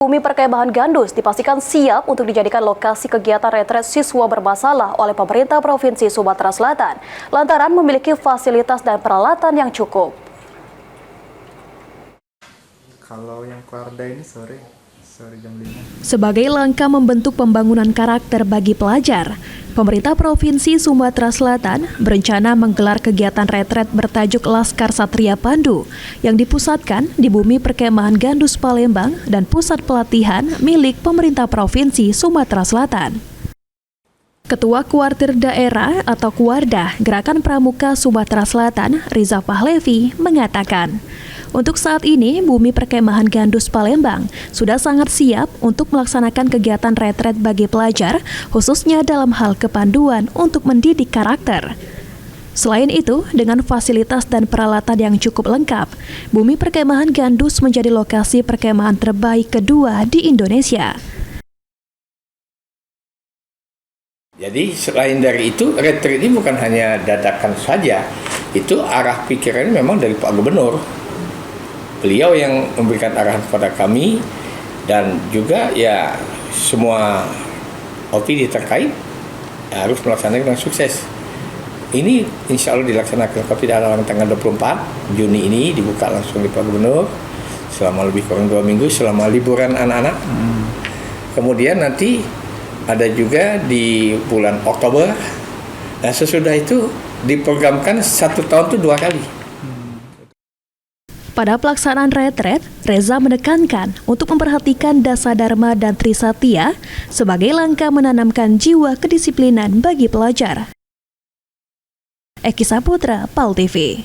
Bumi Perkemahan Gandus dipastikan siap untuk dijadikan lokasi kegiatan retret siswa bermasalah oleh pemerintah Provinsi Sumatera Selatan, lantaran memiliki fasilitas dan peralatan yang cukup. Kalau yang Keluarga ini sore jam 5. Sebagai langkah membentuk pembangunan karakter bagi pelajar, pemerintah Provinsi Sumatera Selatan berencana menggelar kegiatan retret bertajuk Laskar Satria Pandu yang dipusatkan di Bumi Perkemahan Gandus Palembang dan pusat pelatihan milik pemerintah Provinsi Sumatera Selatan. Ketua Kuartir Daerah atau Kuarda Gerakan Pramuka Sumatera Selatan, Riza Pahlevi, mengatakan, untuk saat ini, Bumi Perkemahan Gandus Palembang sudah sangat siap untuk melaksanakan kegiatan retret bagi pelajar, khususnya dalam hal kepanduan untuk mendidik karakter. Selain itu, dengan fasilitas dan peralatan yang cukup lengkap, Bumi Perkemahan Gandus menjadi lokasi perkemahan terbaik kedua di Indonesia. Jadi selain dari itu, retret ini bukan hanya dadakan saja, itu arah pikirannya memang dari Pak Gubernur. Beliau yang memberikan arahan kepada kami dan juga ya semua OPD terkait harus melaksanakan dengan sukses. Ini insya Allah dilaksanakan dalam tanggal 24 Juni ini dibuka langsung di Pak Gubernur selama lebih kurang 2 minggu selama liburan anak-anak. Kemudian nanti ada juga di bulan Oktober. Nah sesudah itu diprogramkan 1 tahun itu 2 kali. Pada pelaksanaan retret, Reza menekankan untuk memperhatikan Dasa Dharma dan Trisatya sebagai langkah menanamkan jiwa kedisiplinan bagi pelajar. Eki Saputra, PAL TV.